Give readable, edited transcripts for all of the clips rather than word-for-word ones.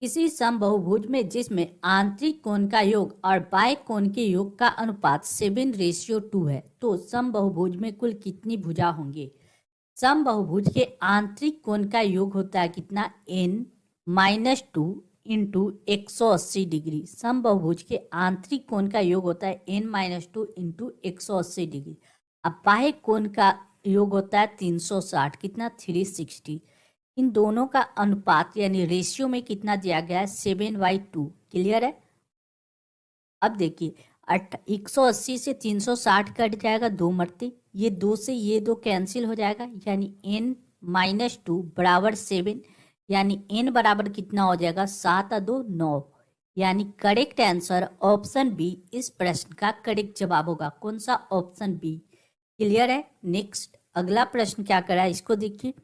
किसी समबाहुभुज में जिसमें आंतरिक कोण का योग और बाह्य कोण के योग का अनुपात 7:2 है, तो समबाहुभुज में कुल कितनी भुजा होंगे? समबाहुभुज के आंतरिक कोण का योग होता है कितना? n-2 into 180 degree. समबाहुभुज के आंतरिक कोण का योग होता है n-2 इंटू 180 डिग्री। अब बाह्य कोण का योग होता है 360, कितना? 360। इन दोनों का अनुपात यानी रेशियो में कितना दिया गया है? 7/2। क्लियर है? अब देखिए 180 से 360 कट जाएगा 2 मरते, ये 2 से ये 2 कैंसिल हो जाएगा, यानी n-2 बराबर 7, यानी n बराबर कितना हो जाएगा? 7 और 2 9, यानी करेक्ट आंसर ऑप्शन बी इस प्रश्न का करेक्ट जवाब होगा। कौन सा? Option b. क्लियर है? नेक्स्ट अगला प्रश्न क्या करा है इसको देखिए।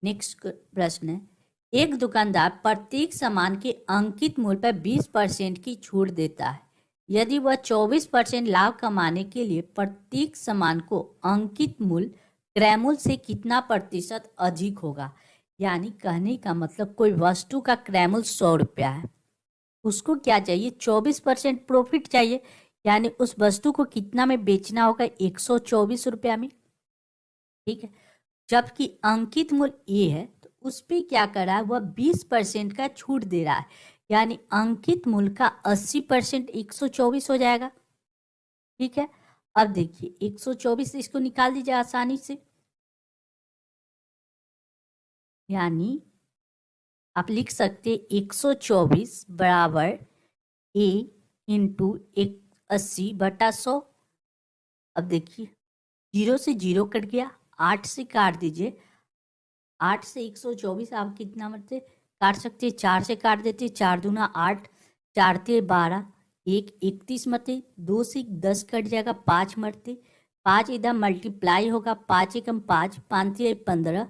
नेक्स्ट प्रश्न है, एक दुकानदार प्रत्येक सामान के अंकित मूल्य पर 20% की छूट देता है। यदि वह 24% लाभ कमाने के लिए प्रत्येक सामान को अंकित मूल्य क्रय मूल्य से कितना प्रतिशत अधिक होगा? यानी कहने का मतलब कोई वस्तु का क्रय मूल्य 100 रुपया है, उसको क्या चाहिए? 24% प्रॉफिट चाहिए, यानी उस वस्तु को कितना में बेचना होगा? 124 रुपया में। ठीक है, जबकि अंकित मूल्य ए है तो उस पर क्या कर रहा है? वह 20% का छूट दे रहा है, यानी अंकित मूल्य का 80% 124 हो जाएगा। ठीक है, अब देखिए 124 इसको निकाल दीजिए आसानी से, यानी आप लिख सकते 124 बराबर ए इंटू 80/100। अब देखिए 0 से 0 कट गया, 8 से काट दीजिए, 8 से 124 आप कितना मरते काट सकते? 4 से काट देते, 4 दूना 8, 4 ते 12, 1 31 मरते, 2 से 10 कट जाएगा, 5 मरते, 5 इधर मल्टीप्लाई होगा, 5 एकम 5, 5 ते 15,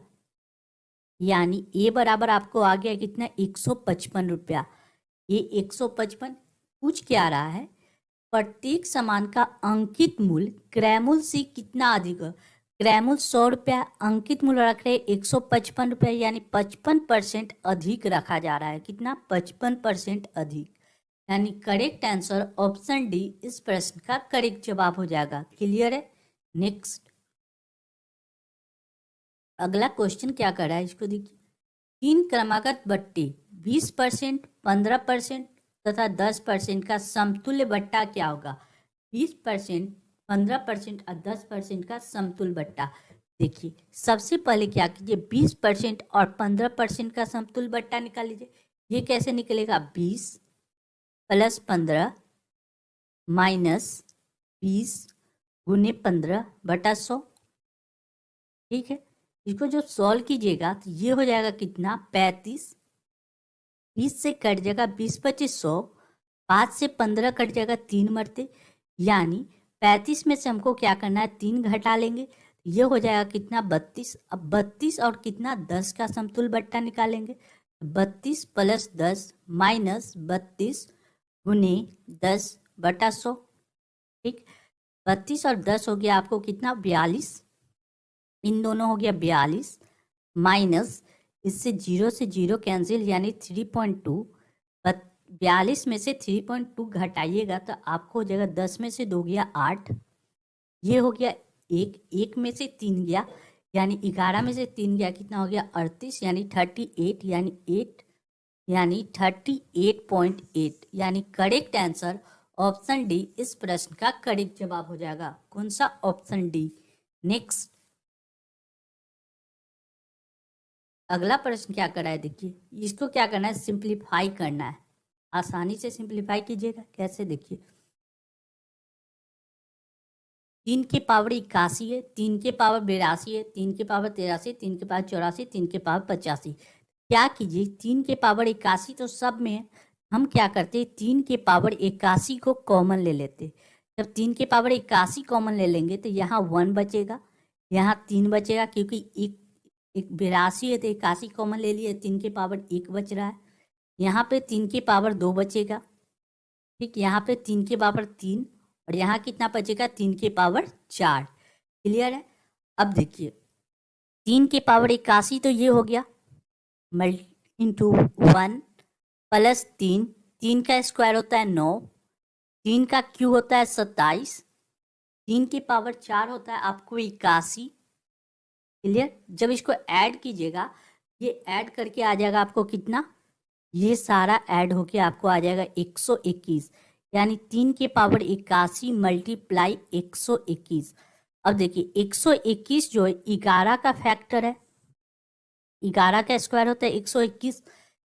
यानी ए बराबर आपको आ गया कितना? 155 रुपया। ये 155 पूछ क्या रहा है? प्रत्येक सामान का अंकित मूल्य क्रय मूल्य से कितना अधिक है? क्रय मूल्य 100 रुपया, अंकित मूल्य रख रहे 155 रुपया, यानी 55% अधिक रखा जा रहा है। कितना? 55% अधिक, यानी करेक्ट आंसर ऑप्शन डी इस प्रश्न का करेक्ट जवाब हो जाएगा। क्लियर है? नेक्स्ट अगला क्वेश्चन क्या कर रहा है इसको देखिए। 3 क्रमागत बट्टे 20%, 15% तथा 10% का समतुल्य बट्टा क्या होगा? 20%, 15% और 10% का समतुल्य बट्टा। देखिए सबसे पहले क्या कीजिए, 20% और 15% का समतुल्य बट्टा निकाल लीजिए। ये कैसे निकलेगा? 20 + 15 - 20 गुने 15/100। ठीक है, इसको जब सॉल्व कीजिएगा तो ये हो जाएगा कितना? 35। 20 से कट जाएगा 20 × 25 100, 5 से 15 कट जाएगा 3 मरते, यानी 35 में से हमको क्या करना है? 3 घटा लेंगे, ये हो जाएगा कितना? 32। अब 32 और कितना? 10 का समतुल्य बट्टा निकालेंगे, 32 + 10 - 32 गुने 10/100। ठीक, 32 और 10 हो गया आपको कितना? 42। इन दोनों हो गया 42, माइनस इससे 0 से 0 कैंसिल, यानी 3.2। 42 में से 3.2 घटाइएगा तो आपको हो जाएगा 10 में से 2 गया 8, ये हो गया 1 में से 3 गया, यानी 11 में से 3 गया, कितना हो गया? 38, यानी 38, यानी 8, यानी 38.8, यानी करेक्ट आंसर ऑप्शन डी इस प्रश्न का करेक्ट जवाब हो जाएगा। कौन सा? Option D. नेक्स्ट अगला प्रश्न क्या कर रहा है देखिए, इसको क्या करना है? सिंप्लीफाई करना है। आसानी से सिंप्लीफाई कीजिएगा। कैसे? देखिए 3 के पावर 81 है, 3 के पावर 82 है, 3 के पावर 83, 3 के पावर 84, 3 के पावर 85। क्या कीजिए, 3 के पावर 81 तो सब में है, हम क्या करते? 3 के पावर 81 को कॉमन ले लेते। जब 3 के पावर 81 कॉमन ले लेंगे तो यहाँ 1 बचेगा, यहाँ 3 बचेगा, क्योंकि एक 82 है तो 81 कॉमन ले लिए, 3 के पावर 1 बच रहा है, यहाँ पे 3 के पावर 2 बचेगा। ठीक, यहाँ पे 3 के पावर 3 और यहाँ कितना बचेगा? 3 के पावर 4। क्लियर है? अब देखिए 3 के पावर 81 तो ये हो गया इंटू 1 प्लस 3, 3 का स्क्वायर होता है 9, 3 का क्यूब होता है 27, 3 की पावर 4 होता है आपको 81। क्लियर? जब इसको ऐड कीजिएगा, ये ऐड करके आ जाएगा आपको कितना, ये सारा ऐड होके आपको आ जाएगा 121, यानी 3 की पावर 81 मल्टीप्लाई 121। अब देखिए 121 जो है 11 का फैक्टर है, 11 का स्क्वायर होता है 121,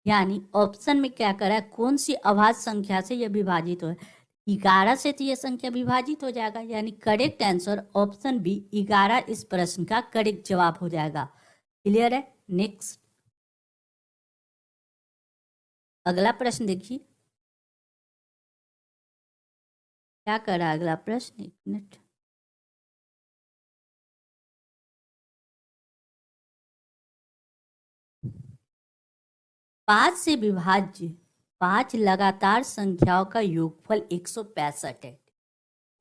यानी ऑप्शन में क्या करा है, कौन सी अभाज्य संख्या से यह विभाजित हो, 11 से तो यह संख्या विभाजित हो जाएगा, यानी करेक्ट आंसर ऑप्शन बी 11 इस प्रश्न का करेक्ट जवाब हो जाएगा। क्लियर है? नेक्स्ट अगला प्रश्न देखिए क्या कर रहा है अगला प्रश्न, एक मिनट। पांच से विभाज्य 5 लगातार संख्याओं का योगफल 165 है।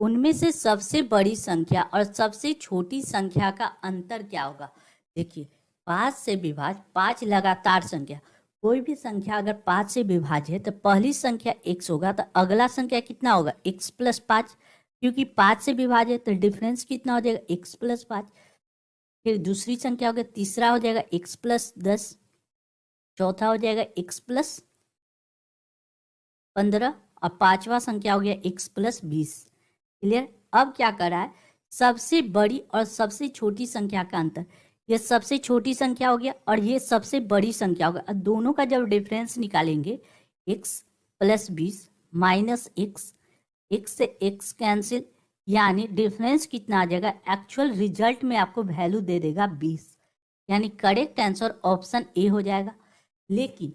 उनमें से सबसे बड़ी संख्या और सबसे छोटी संख्या का अंतर क्या होगा? देखिए 5 से विभाज्य 5 लगातार संख्या, कोई भी संख्या अगर 5 से विभाज्य है तो पहली संख्या x होगा, तो अगला संख्या कितना होगा x प्लस 5, क्योंकि 5 से विभाज्य है तो डिफरेंस कितना हो जाएगा x प्लस 5। फिर दूसरी संख्या होगा, तीसरा हो जाएगा x प्लस 10, चौथा हो जाएगा x प्लस 15 और पांचवा संख्या हो गया x प्लस 20। क्लियर? अब क्या कर रहा है, सबसे बड़ी और सबसे छोटी संख्या का अंतर, ये सबसे छोटी संख्या हो गया और ये सबसे बड़ी संख्या होगा, दोनों का जब डिफरेंस निकालेंगे x प्लस 20 माइनस x से x कैंसिल, यानी डिफरेंस कितना आ जाएगा, एक्चुअल रिजल्ट में आपको वैल्यू दे देगा 20, यानी करेक्ट आंसर ऑप्शन ए हो जाएगा। लेकिन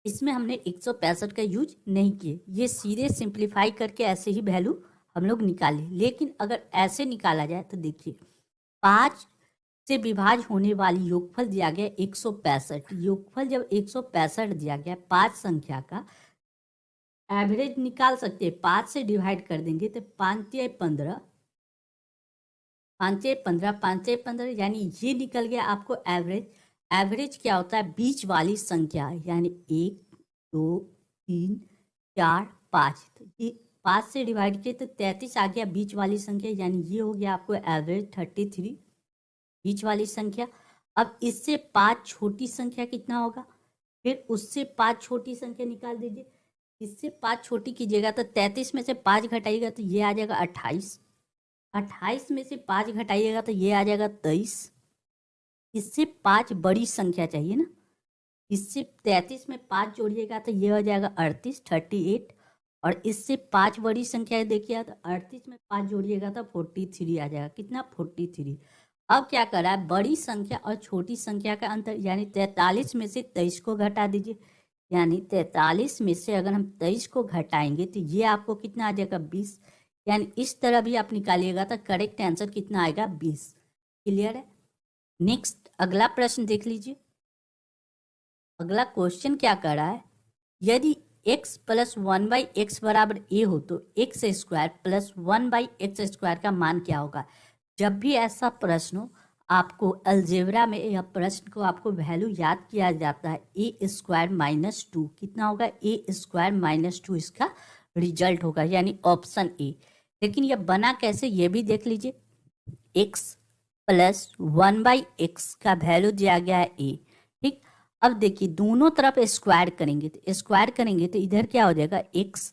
इसमें हमने 165 का यूज नहीं किए, ये सीधे सिंप्लीफाई करके ऐसे ही वैल्यू हम लोग निकाले। लेकिन अगर ऐसे निकाला जाए तो देखिए 5 से विभाज्य होने वाली योगफल दिया गया 165, योगफल जब 165 दिया गया 5 संख्या का, एवरेज निकाल सकते हैं, 5 से डिवाइड कर देंगे तो 5 या 15, 5 या 15, 5 या 15, यानी ये निकल गया आपको एवरेज। एवरेज क्या होता है, बीच वाली संख्या, यानी 1 2 3 4 5, तो ये 5 से डिवाइड किए तो 33 आ गया बीच वाली संख्या, यानी ये हो गया आपको एवरेज 33 बीच वाली संख्या। अब इससे 5 छोटी संख्या कितना होगा, फिर उससे 5 छोटी संख्या निकाल दीजिए, इससे 5 छोटी कीजिएगा तो 33 में से 5 घटाइएगा तो ये आ जाएगा 28, 28 में से 5 घटाइएगा तो ये आ जाएगा 23, इससे 5 बड़ी संख्या चाहिए ना, इससे 33 में 5 जोड़िएगा तो ये हो जाएगा 38 38, और इससे 5 बड़ी संख्या देखिए तो 38 में 5 जोड़िएगा तो 43 आ जाएगा, कितना 43। अब क्या करा है, बड़ी संख्या और छोटी संख्या का अंतर, यानी 43 में से 23 को घटा दीजिए, यानी 43 में से अगर हम 23 को घटाएंगे तो ये आपको कितना आ जाएगा 20, यानी इस तरह भी आप निकालिएगा तो करेक्ट आंसर कितना आएगा 20। क्लियर है? नेक्स्ट अगला प्रश्न देख लीजिए। अगला क्वेश्चन क्या कर रहा है, यदि x प्लस 1/x बराबर a हो तो x स्क्वायर प्लस 1/x² का मान क्या होगा? जब भी ऐसा प्रश्न हो, आपको अलजेब्रा में यह प्रश्न को आपको वैल्यू याद किया जाता है, a स्क्वायर माइनस 2 कितना होगा, a स्क्वायर माइनस 2 इसका रिजल्ट होगा, यानी ऑप्शन ए। लेकिन यह बना कैसे ये भी देख लीजिए, x प्लस 1/x का वैल्यू दिया गया है a, ठीक। अब देखिए दोनों तरफ स्क्वायर करेंगे तो इधर क्या हो जाएगा, x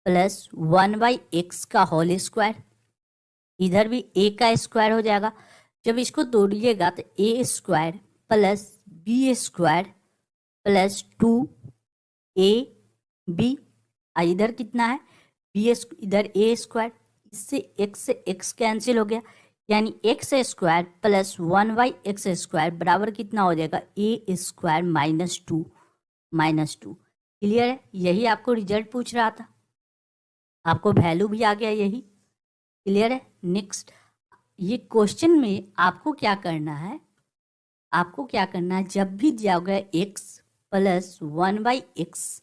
प्लस 1/x का होल स्क्वायर, इधर भी a का स्क्वायर हो जाएगा। जब इसको तोड़िएगा तो a square plus b square plus 2ab, इधर कितना है b, इधर a स्क्वायर, इससे x कैंसिल हो गया, यानी x स्क्वायर प्लस 1/x² बराबर कितना हो जाएगा, a स्क्वायर माइनस 2। क्लियर है? यही आपको रिजल्ट पूछ रहा था, आपको वैल्यू भी आ गया यही। क्लियर है? नेक्स्ट ये क्वेश्चन में आपको क्या करना है, जब भी दिया गया x प्लस 1/x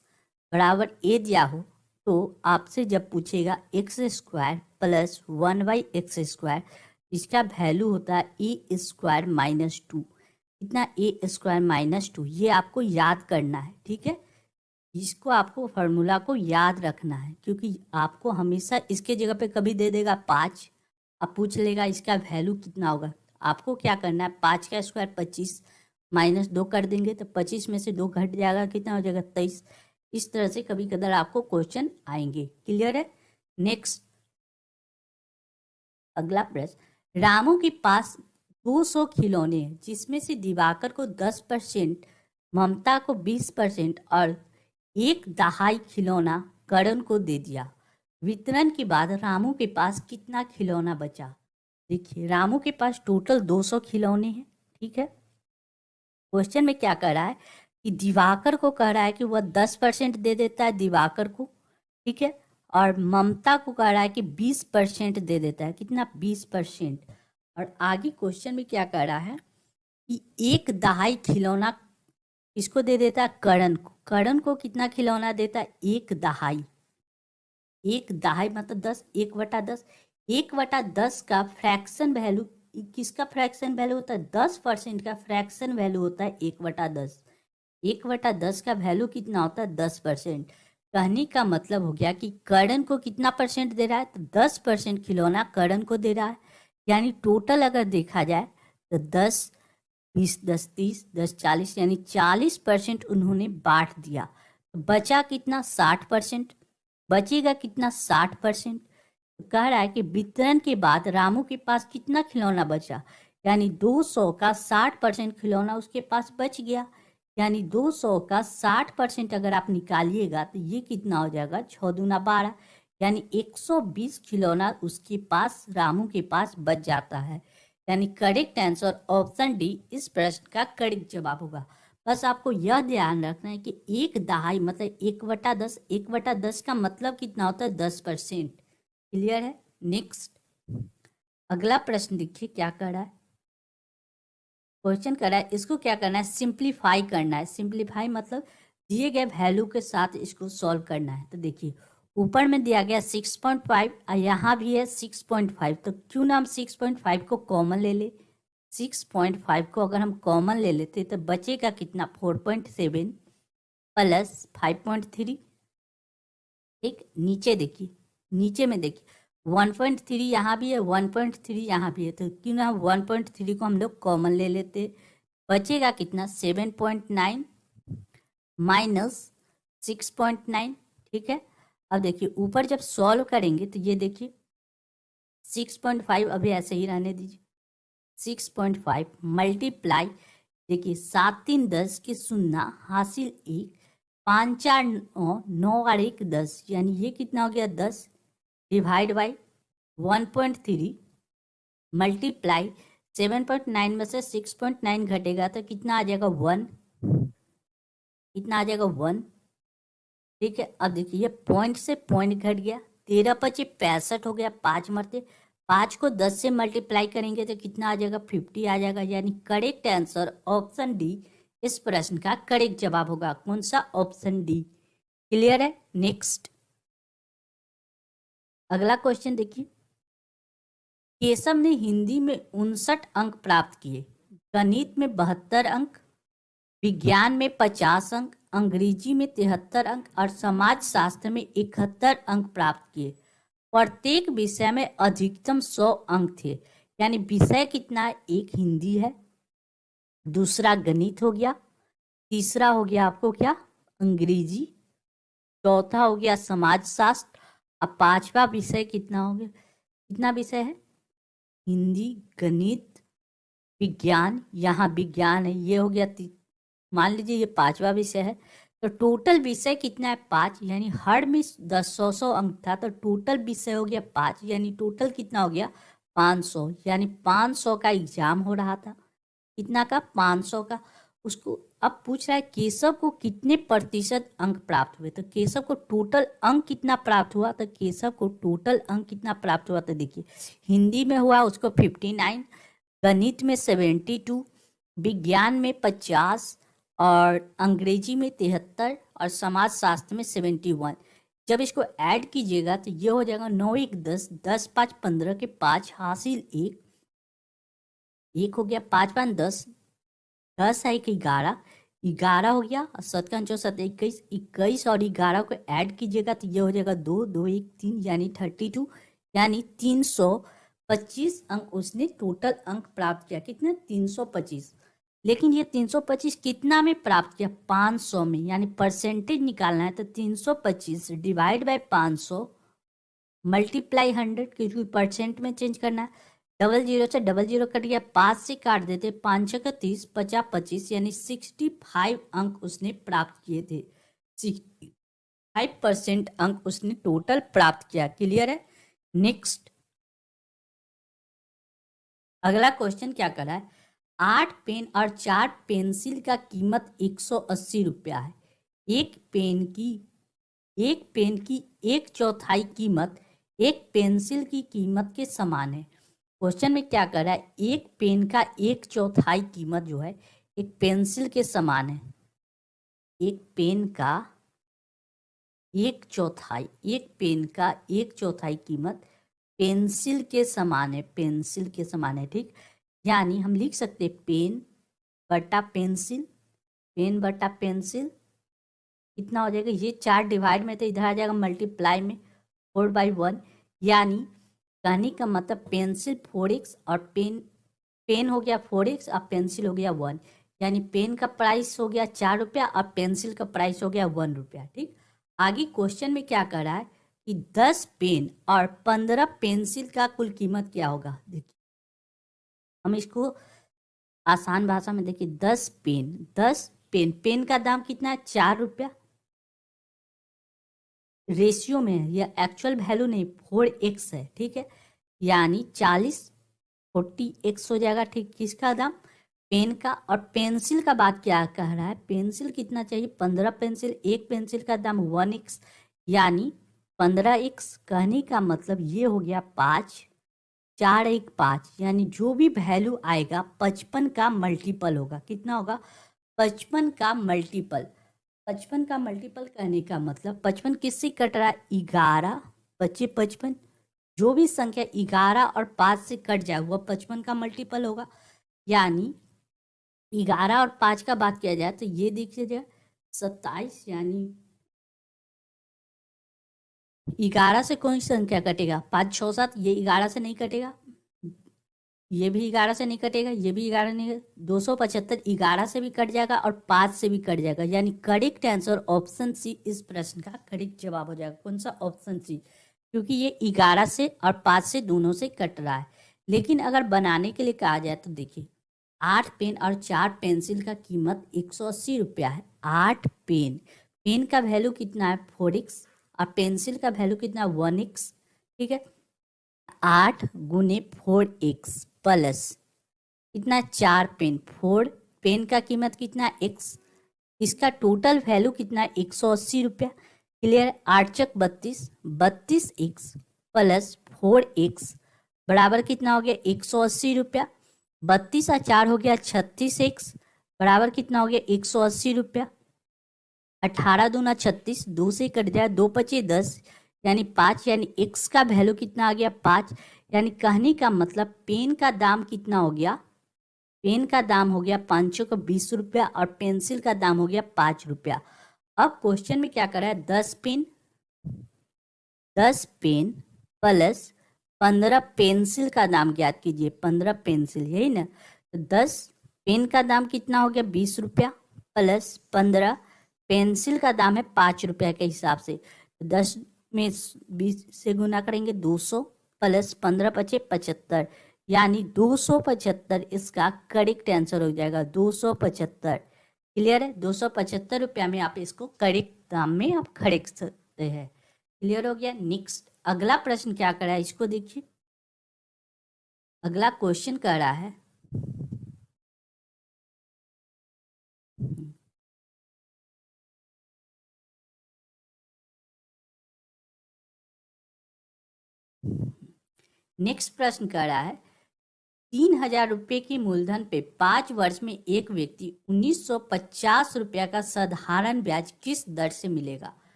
बराबर a दिया हो तो आपसे जब पूछेगा x स्क्वायर प्लस 1/x², इसका वैल्यू होता है a स्क्वायर माइनस 2। कितना a² - 2, ये आपको याद करना है, ठीक है। इसको आपको फार्मूला को याद रखना है, क्योंकि आपको हमेशा इसके जगह पे कभी दे देगा 5, अब पूछ लेगा इसका वैल्यू कितना होगा। आपको क्या करना है, 5 का स्क्वायर 25 -2 कर देंगे तो 25 में से 2 घट जाएगा, कितना हो जाएगा 23। इस तरह से कभी कभार आपको क्वेश्चन आएंगे। क्लियर है। नेक्स्ट, अगला प्रश्न, रामू के पास 200 खिलौने हैं, जिसमें से दिवाकर को 10%, ममता को 20% और 1/2 खिलौना करण को दे दिया। वितरण के बाद रामू के पास कितना खिलौना बचा। देखिए, रामू के पास टोटल 200 खिलौने हैं, ठीक है। क्वेश्चन में क्या कह रहा है कि दिवाकर को कह रहा है कि वह 10% दे देता है दिवाकर को, ठीक है, और ममता को कह रहा है कि 20% दे देता है, कितना 20%। और आगे क्वेश्चन में क्या कह रहा है कि 1/2 खिलौना किसको दे देता है, करण को। करण को कितना खिलौना देता है, 1/2। 1/2 मतलब 10, 1/10। 1/10 का फ्रैक्शन वैल्यू, किसका फ्रैक्शन वैल्यू होता है, 10% का फ्रैक्शन वैल्यू होता है 1/10। 1/10 का वैल्यू कितना होता है, 10%। कहने का मतलब हो गया कि करण को कितना परसेंट दे रहा है, तो 10% खिलौना करण को दे रहा है। यानी टोटल अगर देखा जाए तो 10, 20, 10, 30, 10, 40, यानी 40% उन्होंने बांट दिया। तो बचा कितना, 60%। बचेगा कितना, 60%। तो कह रहा है कि वितरण के बाद रामू के पास कितना खिलौना बचा, यानी 200 का 60% खिलौना उसके पास बच गया। यानी 200 का 60% अगर आप निकालिएगा तो ये कितना हो जाएगा, 6 दूना 12, यानी 120 खिलौना उसके पास, रामू के पास बच जाता है। यानी करेक्ट आंसर ऑप्शन डी इस प्रश्न का करेक्ट जवाब होगा। बस आपको यह ध्यान रखना है कि 1/2 मतलब 1/10, 1/10 का मतलब कितना होता है, 10%। क्लियर है। नेक्स्ट, अगला प्रश्न देखिए क्या कर रहा है। क्वेश्चन कर रहा है, इसको क्या करना है, सिंप्लीफाई करना है। सिंप्लीफाई मतलब दिए गए वैल्यू के साथ इसको सॉल्व करना है। तो देखिए, ऊपर में दिया गया 6.5 और यहाँ भी है 6.5, तो क्यों ना हम 6.5 को कॉमन ले ले। 6.5 को अगर हम कॉमन ले लेते तो बचेगा कितना, 4.7 प्लस 5.3। एक नीचे देखिए, नीचे में देखिए 1.3 यहाँ भी है, 1.3 यहाँ भी है, तो क्यों ना 1.3 को हम लोग कॉमन ले लेते। बचेगा कितना, 7.9 माइनस 6.9, ठीक है। अब देखिए ऊपर जब सॉल्व करेंगे तो ये देखिए 6.5 अभी ऐसे ही रहने दीजिए। 6.5 मल्टीप्लाई, देखिए 7 3 10 के 0 हासिल 1, 5 4 9, 9 और 1 10, यानी ये कितना हो गया 10, डिवाइड बाई 1.3 मल्टीप्लाई 7.9 में से 6.9 घटेगा तो कितना आ जाएगा 1, कितना आ जाएगा 1, ठीक है। अब देखिए ये पॉइंट से पॉइंट घट गया, 13 पचे 65 हो गया, 5 मरते 5 को 10 से मल्टीप्लाई करेंगे तो कितना आ जाएगा, 50 आ जाएगा। यानी करेक्ट आंसर ऑप्शन डी इस प्रश्न का करेक्ट जवाब होगा। कौन सा, ऑप्शन डी। क्लियर है। नेक्स्ट, अगला क्वेश्चन देखिए, केशव ने हिंदी में 59 अंक प्राप्त किए, गणित में 72 अंक, विज्ञान में 50 अंक, अंग्रेजी में 73 अंक और समाज शास्त्र में 71 अंक प्राप्त किए। प्रत्येक विषय में अधिकतम 100 अंक थे। यानी विषय कितना है, एक हिंदी है, दूसरा गणित हो गया, तीसरा हो गया आपको क्या, अंग्रेजी, चौथा हो गया समाज शास्त्र, अब पांचवा विषय कितना हो गया, कितना विषय है, हिंदी, गणित, विज्ञान, यहाँ विज्ञान है, ये हो गया मान लीजिए ये पांचवा विषय है। तो टोटल विषय कितना है, 5, यानी हर में 10 अंक था, तो टोटल विषय हो गया 5, यानी टोटल कितना हो गया 500। यानी 500 का एग्जाम हो रहा था, कितना का, 500 का। उसको अब पूछ रहा है केशव को कितने प्रतिशत अंक प्राप्त हुए, तो केशव को टोटल अंक कितना प्राप्त हुआ, तो केशव को टोटल अंक कितना प्राप्त हुआ, तो देखिए हिंदी में हुआ उसको 59, गणित में 72, विज्ञान में 50 और अंग्रेजी में 73 और समाज शास्त्र में 71। जब इसको ऐड कीजिएगा तो ये हो जाएगा 9 1 10, 10 5 15 के 5 हासिल 1, 1 हो गया, 5 5 10, 10 है कि 11, 11 हो गया और 7 का 7 21, 21 और 11 को ऐड कीजिएगा तो ये हो जाएगा 2 2 1 3 यानी 32, यानी 325 अंक उसने टोटल अंक प्राप्त किया। कितना? 325। लेकिन ये 325 कितना में प्राप्त किया? 500 में, यानी परसेंटेज निकालना है तो 325 डिवाइड बाय 500 मल्टीप्लाई 100, क्योंकि परसेंट में चेंज करना है। डबल जीरो से डबल जीरो कट गया, 5 से काट देते, 5 छः 30, 50 25, यानी 65 अंक उसने प्राप्त किए थे। 65% अंक उसने टोटल प्राप्त किया। क्लियर है? नेक्स्ट अगला क्वेश्चन क्या करा है? 8 पेन और 4 पेंसिल का कीमत 180 रुपया है। एक पेन की 1/4 कीमत एक पेंसिल की कीमत के समान है। क्वेश्चन में क्या कर रहा है? एक पेन का 1/4 कीमत जो है एक पेंसिल के समान है। एक पेन का 1/4, एक पेन का 1/4 कीमत पेंसिल के समान है। पेंसिल के समान है, ठीक। यानी हम लिख सकते हैं पेन बटा पेंसिल, पेन बटा पेंसिल कितना हो जाएगा? ये 4 डिवाइड में तो इधर आ जाएगा मल्टीप्लाई में 4/1, यानी कहने का मतलब पेंसिल 4x और पेन हो गया 4x और पेंसिल हो गया 1, यानी पेन का प्राइस हो गया 4 रुपया और पेंसिल का प्राइस हो गया 1 रुपया, ठीक। आगे क्वेश्चन में क्या कर रहा है कि 10 पेन और 15 पेंसिल का कुल कीमत क्या होगा? देखिए हम इसको आसान भाषा में देखिए, 10 पेन, पेन का दाम कितना है? 4 रुपया। रेशियो में है, यह एक्चुअल वैल्यू नहीं, 4x है, ठीक है। यानी 40 40x हो जाएगा, ठीक। किसका दाम? पेन का। और पेंसिल का बात क्या कह रहा है? पेंसिल कितना चाहिए? 15 पेंसिल, एक पेंसिल का दाम 1x, यानी 15x। कहने का मतलब ये हो गया 5, 4 1 5, यानी जो भी वैल्यू आएगा 55 का मल्टीपल होगा। कितना होगा? 55 का मल्टीपल। 55 का मल्टीपल कहने का मतलब 55 किससे कट रहा है? 11 बचे 55, जो भी संख्या 11 और 5 से कट जाए वह 55 का मल्टीपल होगा। यानी 11 और 5 का बात किया जाए तो ये देखिए जाए 27, यानी 11 से कौन सी संख्या कटेगा? 5 6 7, ये 11 से नहीं कटेगा, ये भी 11 से नहीं कटेगा, ये भी 11 नहीं, 275 11 से भी कट जाएगा और 5 से भी कट जाएगा। यानी करेक्ट आंसर ऑप्शन सी इस प्रश्न का करेक्ट जवाब हो जाएगा। कौन सा? ऑप्शन सी, क्योंकि ये 11 से और 5 से दोनों से कट रहा है। लेकिन अगर बनाने के लिए कहा जाए तो देखिए 8 पेन और 4 पेंसिल का कीमत 180 रुपया है। 8 पेन का वैल्यू कितना है? 4x और पेंसिल का वैल्यू कितना है? 1x, ठीक है। 8 गुने 4x प्लस कितना? 4 पेन, 4 पेन का कीमत कितना? x, इसका टोटल वैल्यू कितना है? 180 रुपया। क्लियर? 8 चक 32, 32x प्लस 4x बराबर कितना हो गया? 180 रुपया। 32 और 4 हो गया 36x बराबर कितना हो गया? 180 रुपया। 18 दूना 36, 2 से कट जाए, 2 पचे 10, यानी 5, यानी x का वैल्यू कितना आ गया? 5। यानी कहने का मतलब पेन का दाम कितना हो गया? पेन का दाम हो गया 520 रुपया और पेंसिल का दाम हो गया 5 रुपया। अब क्वेश्चन में क्या कर रहा है? 10 पेन प्लस 15 पेंसिल का दाम ज्ञात कीजिए। 15 पेंसिल, यही ना? तो 10 पेन का दाम कितना हो गया? 20 रुपया प्लस 15 पेंसिल का दाम है 5 रुपया के हिसाब से। 10 में 20 से गुना करेंगे 200 प्लस 15 बचे 75, यानी 275 इसका करेक्ट आंसर हो जाएगा। 275। क्लियर है? 275 रुपया में आप इसको करेक्ट दाम में आप खरीद सकते हैं। क्लियर हो गया? नेक्स्ट अगला प्रश्न क्या कर रहा है इसको देखिए। अगला क्वेश्चन कर रहा है नेक्स्ट प्रश्न कर रहा है 3000 रुपये की मूलधन पे 5 वर्ष में एक व्यक्ति 1950 रुपया का साधारण ब्याज किस दर से मिलेगा?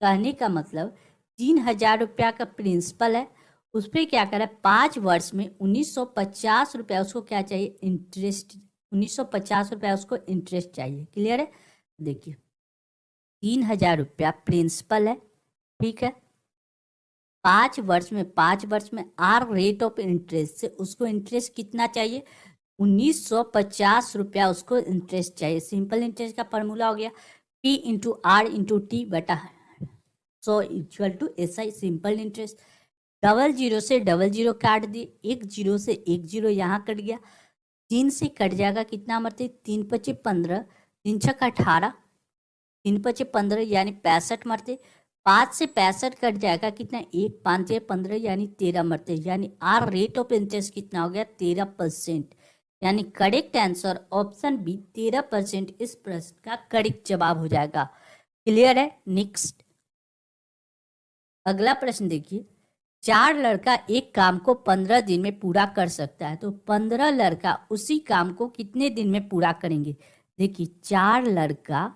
कहने का मतलब 3000 रुपया का प्रिंसिपल है, उस पर क्या कर रहा है? 5 वर्ष में 1950 रुपया उसको क्या चाहिए? इंटरेस्ट ₹1950 उसको इंटरेस्ट चाहिए। क्लियर है? देखिए 3000 रुपया प्रिंसिपल है, ठीक है। 5 वर्ष में आर रेट ऑफ इंटरेस्ट से उसको इंटरेस्ट कितना चाहिए? ₹1950 उसको इंटरेस्ट चाहिए। सिंपल इंटरेस्ट का फॉर्मूला हो गया P×R×T/100 = सिंपल इंटरेस्ट। 00 से 00 काट दिए, 10 से 10 यहाँ कट गया, 3 से कट जाएगा कितना मरते? 3 × 5 = 15, 3 × 6 = 18, 3 × 5 = 15 यानी 65 मरते। 5 से 65 कट जाएगा कितना? 1, 5 × 15 यानी 13 मरते। यानी आर रेट ऑफ इंटरेस्ट कितना हो गया? 13%। यानी करेक्ट आंसर ऑप्शन बी 13% इस प्रश्न का करेक्ट जवाब हो जाएगा। क्लियर है? नेक्स्ट अगला प्रश्न देखिए, 4 लड़का एक काम को 15 दिन में पूरा कर सकता है, तो 15 लड़का उसी काम को कितने दिन में पूरा करेंगे? देखिए 4 लड़का,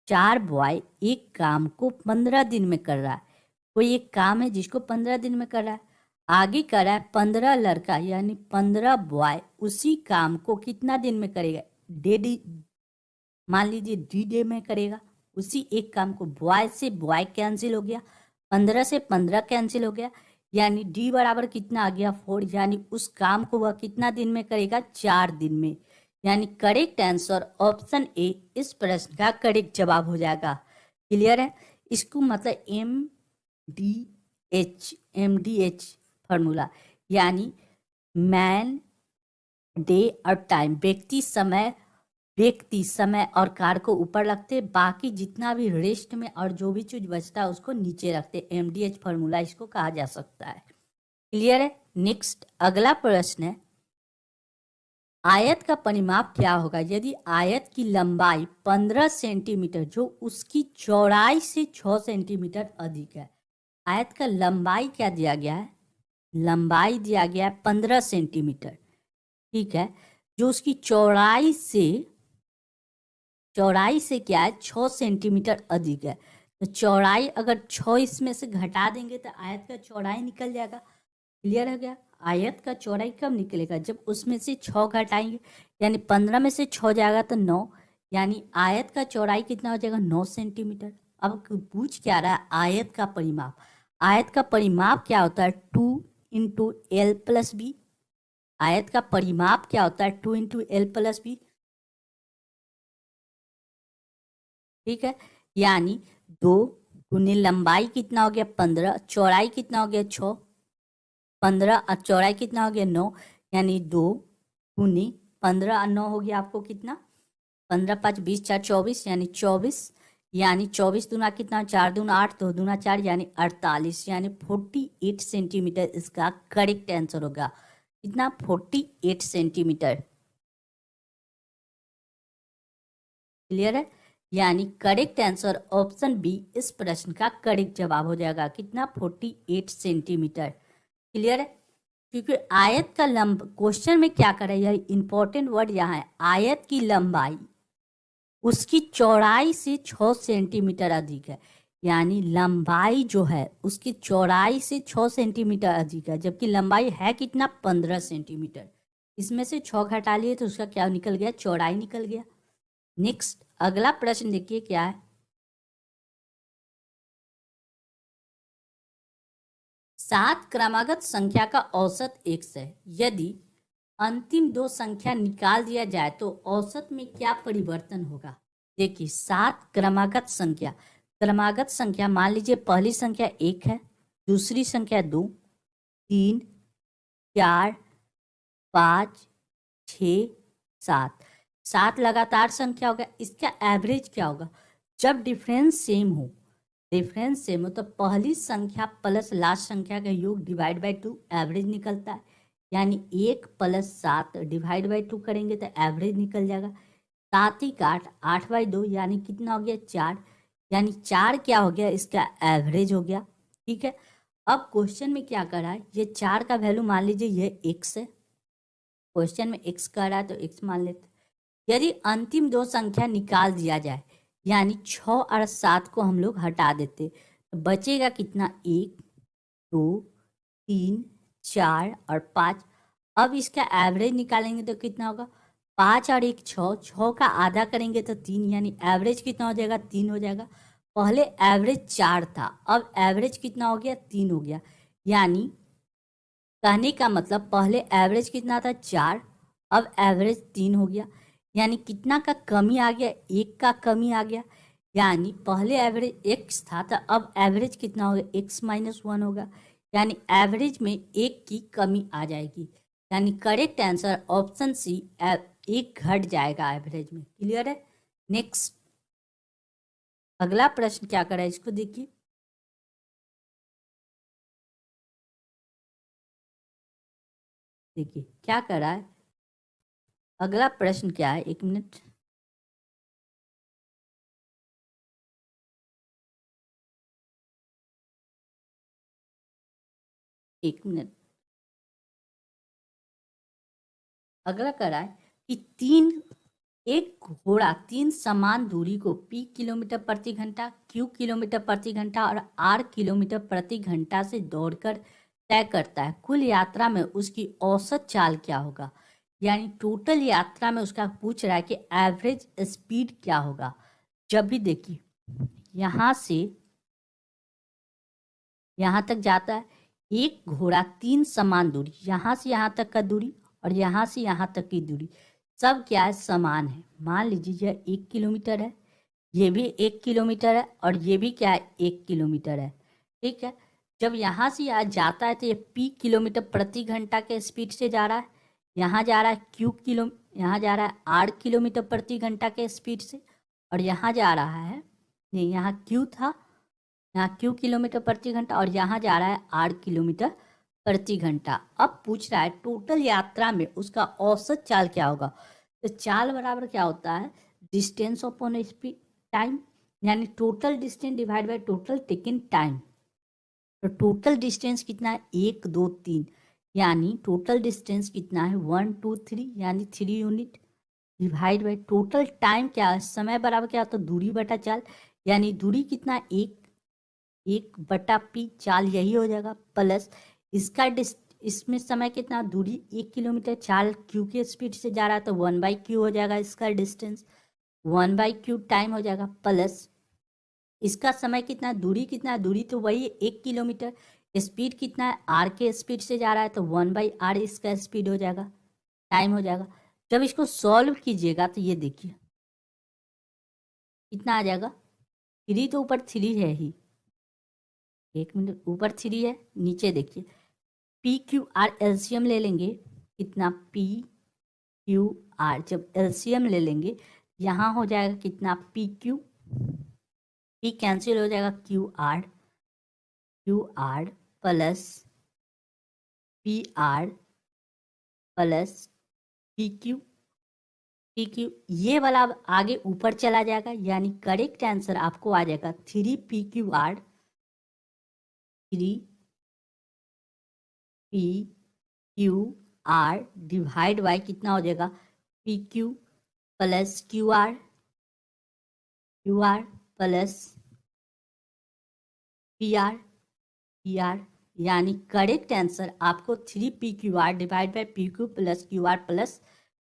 4 बॉय एक काम को 15 दिन में कर रहा है। कोई एक काम है जिसको 15 दिन में कर रहा है, आगे कर रहा है 15 लड़का यानी 15 बॉय उसी काम को कितना दिन में करेगा? डी मान लीजिए D में करेगा उसी एक काम को। बॉय से बॉय कैंसिल हो गया, 15 से 15 कैंसिल हो गया, यानी D बराबर कितना आ गया? 4। यानी उस काम को वह कितना दिन में करेगा? 4 दिन में। यानी करेक्ट आंसर ऑप्शन ए इस प्रश्न का करेक्ट जवाब हो जाएगा। क्लियर है? इसको मतलब MDH फॉर्मूला, यानी मैन, डे और टाइम। व्यक्ति समय और कार को ऊपर रखते, बाकी जितना भी रेस्ट में और जो भी चीज बचता है उसको नीचे रखते। MDH फॉर्मूला इसको कहा जा सकता है। क्लियर है? नेक्स्ट अगला प्रश्न है, आयत का परिमाप क्या होगा यदि आयत की लंबाई 15 सेंटीमीटर जो उसकी चौड़ाई से 6 सेंटीमीटर अधिक है। आयत का लंबाई क्या दिया गया है? लंबाई दिया गया है 15 सेंटीमीटर, ठीक है, जो उसकी चौड़ाई से क्या है? 6 सेंटीमीटर अधिक है। तो चौड़ाई अगर 6 इसमें से घटा देंगे तो आयत का चौड़ाई निकल जाएगा। क्लियर हो गया? आयत का चौड़ाई कब निकलेगा? जब उसमें से 6 घटाएंगे, यानी 15 में से 6 जाएगा तो 9, यानी आयत का चौड़ाई कितना हो जाएगा? 9 सेंटीमीटर। अब पूछ क्या रहा है? आयत का परिमाप। आयत का परिमाप क्या होता है? 2 × L+B। आयत का परिमाप क्या होता है? 2 × L+B, ठीक है। यानी 2 गुने लंबाई कितना हो गया? 15, चौड़ाई कितना हो गया? 6, 15 और चौड़ाई कितना हो गया? 9, यानी 2 गुने 15 और 9 हो गया आपको कितना? 15 × 5 = 20, 4 = 24, यानी 24, यानी 24 दूना कितना? 4 दूना 8, 2 दूना 4, यानी 48, यानी 48 सेंटीमीटर इसका करेक्ट आंसर होगा। कितना? 48 सेंटीमीटर। क्लियर है? यानी करेक्ट आंसर ऑप्शन बी इस प्रश्न का करेक्ट जवाब हो जाएगा। कितना? 48 सेंटीमीटर। क्लियर है? क्योंकि आयत का क्वेश्चन में क्या कर रहा है, इंपॉर्टेंट वर्ड यहाँ है, आयत की लंबाई उसकी चौड़ाई से 6 सेंटीमीटर अधिक है। यानी लंबाई जो है उसकी चौड़ाई से 6 सेंटीमीटर अधिक है, जबकि लंबाई है कितना? 15 सेंटीमीटर। इसमें से 6 घटा लिए तो उसका क्या निकल गया? चौड़ाई निकल गया। नेक्स्ट अगला प्रश्न देखिए क्या है, 7 क्रमागत संख्या का औसत x है। यदि अंतिम 2 संख्या निकाल दिया जाए तो औसत में क्या परिवर्तन होगा? देखिए 7 क्रमागत संख्या मान लीजिए पहली संख्या 1 है, दूसरी संख्या 2, 3, 4, 5, 6, 7। 7 लगातार संख्या होगा। इसका एवरेज क्या होगा? जब डिफरेंस सेम हो तो पहली संख्या प्लस लास्ट संख्या का योग डिवाइड बाई 2 एवरेज निकलता है। यानी 1 + 7 डिवाइड बाई 2 करेंगे तो एवरेज निकल जाएगा। 7 × 8 8/2 यानी कितना हो गया? 4, यानी 4 क्या हो गया? इसका एवरेज हो गया। ठीक है। अब क्वेश्चन में क्या कर रहा है, ये 4 का वैल्यू मान लीजिए ये x है, क्वेश्चन में x कर रहा है तो x मान लेते। यदि अंतिम 2 संख्या निकाल दिया जाए, यानी 6 और 7 को हम लोग हटा देते तो बचेगा कितना? 1, 2, 3, 4 और 5। अब इसका एवरेज निकालेंगे तो कितना होगा? 5 और 1 6, 6 का आधा करेंगे तो 3, यानी एवरेज कितना हो जाएगा? 3 हो जाएगा। पहले एवरेज 4 था, अब एवरेज कितना हो गया? 3 हो गया। यानी कहने का मतलब पहले एवरेज कितना था? 4, अब एवरेज 3 हो गया। यानी कितना का कमी आ गया? 1 का कमी आ गया। यानी पहले एवरेज x था तो अब एवरेज कितना होगा? x-1 होगा। यानी एवरेज में 1 की कमी आ जाएगी। यानी करेक्ट आंसर ऑप्शन सी, 1 घट जाएगा एवरेज में। क्लियर है? नेक्स्ट अगला प्रश्न क्या करा है, इसको देखिए। देखिए क्या करा है, अगला प्रश्न क्या है, 1 मिनट। एक मिनट। अगला करा है कि एक घोड़ा 3 समान दूरी को p किलोमीटर प्रति घंटा, q किलोमीटर प्रति घंटा और r किलोमीटर प्रति घंटा से दौड़कर तय करता है। कुल यात्रा में उसकी औसत चाल क्या होगा? यानी टोटल यात्रा में उसका पूछ रहा है कि एवरेज स्पीड क्या होगा। जब भी देखिए यहाँ से यहाँ तक जाता है, एक घोड़ा 3 समान दूरी, यहाँ से यहाँ तक का दूरी और यहाँ से यहाँ तक की दूरी सब क्या है? समान है। मान लीजिए यह 1 किलोमीटर है, ये भी 1 किलोमीटर है और ये भी क्या है? 1 किलोमीटर है। ठीक है। जब यहाँ से यहाँ जाता है तो ये p किलोमीटर प्रति घंटा के स्पीड से जा रहा है, यहाँ जा रहा है यहाँ जा रहा है r किलोमीटर प्रति घंटा के स्पीड से, और यहाँ जा रहा है, नहीं यहाँ q था, यहाँ q किलोमीटर प्रति घंटा और यहाँ जा रहा है r किलोमीटर प्रति घंटा। अब पूछ रहा है टोटल यात्रा में उसका औसत चाल क्या होगा। तो चाल बराबर क्या होता है? डिस्टेंस अपॉन स्पीड टाइम, यानी total distance divide by total taken time. तो टोटल डिस्टेंस कितना है? 1 2 3, यानी टोटल डिस्टेंस कितना है? 1 2 3, यानी 3 unit divide by total time क्या है? समय बराबर क्या होता है? दूरी बटा चाल, यानी दूरी कितना है? 1 बटा p, चाल यही हो जाएगा, प्लस इसका इसमें समय कितना? दूरी 1 किलोमीटर, चाल q के स्पीड से जा रहा है तो 1/q हो जाएगा इसका डिस्टेंस, 1/q टाइम हो जाएगा, प्लस इसका समय कितना? दूरी कितना? दूरी तो वही 1 किलोमीटर, स्पीड कितना है? r के स्पीड से जा रहा है तो 1/r इसका स्पीड हो जाएगा, टाइम हो जाएगा। जब इसको सॉल्व कीजिएगा तो ये देखिए कितना आ जाएगा? 3 तो ऊपर 3 है ही, 1 मिनट, ऊपर 3 है, नीचे देखिए पी क्यू आर एलसीएम ले लेंगे, कितना? पी क्यू आर जब एलसीएम ले लेंगे यहाँ हो जाएगा कितना? पी क्यू, पी कैंसिल हो जाएगा, Q R plus P R plus P Q ये वाला अब आगे ऊपर चला जाएगा, यानी करेक्ट आंसर आपको आ जाएगा 3 P Q R divide by कितना हो जाएगा? P Q plus Q R plus P R, यानी करेक्ट आंसर आपको 3 PQR divide by PQ plus QR plus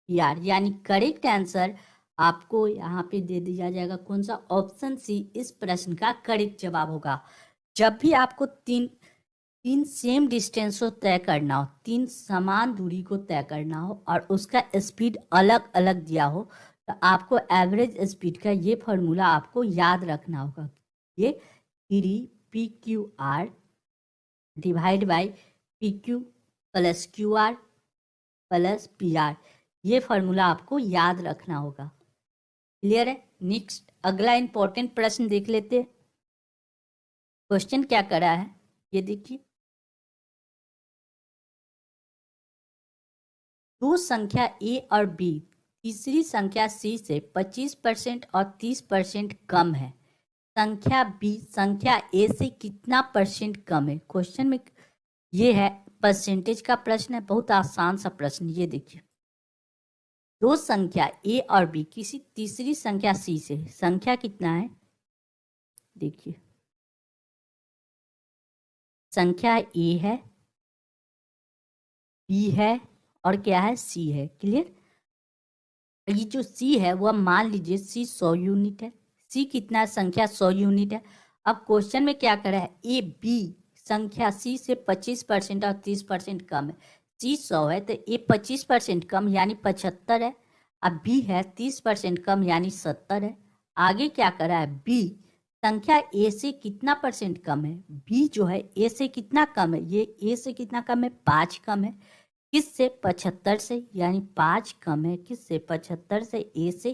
PR, यानी करेक्ट आंसर आपको यहाँ पे दे दिया जाएगा कौन सा? ऑप्शन सी इस प्रश्न का करेक्ट जवाब होगा। जब भी आपको तीन सेम डिस्टेंस को तय करना हो, 3 समान दूरी को तय करना हो और उसका स्पीड अलग अलग दिया हो, तो आपको एवरेज स्पीड का ये फॉर्मूला आपको याद रखना होगा। ये 3 PQR divide by PQ plus QR plus PR, ये फॉर्मूला आपको याद रखना होगा। क्लियर है? नेक्स्ट अगला इंपॉर्टेंट प्रश्न देख लेते हैं। क्वेश्चन क्या करा है ये देखिए। दो संख्या A और B तीसरी संख्या C से 25% और 30% कम है। संख्या B संख्या A से कितना परसेंट कम है? क्वेश्चन में ये है, परसेंटेज का प्रश्न है, बहुत आसान सा प्रश्न। ये देखिए दो संख्या A और B किसी तीसरी संख्या C से, संख्या कितना है? देखिए संख्या A है, B है और क्या है? C है। क्लियर? ये जो सी है वह मान लीजिए सी 100 यूनिट है। सी कितना है? संख्या 100 यूनिट है। अब क्वेश्चन में क्या करा है? ए बी संख्या सी से 25% और 30% कम है। सी 100 है तो ए 25% कम यानी 75 है। अब बी है 30% कम यानी 70 है। आगे क्या करा है? बी संख्या ए से कितना परसेंट कम है? बी जो है ए से कितना कम है? ये ए से कितना कम है? 5 कम है। किससे? 75 से, यानी 5 कम है किससे? 75 से। ए से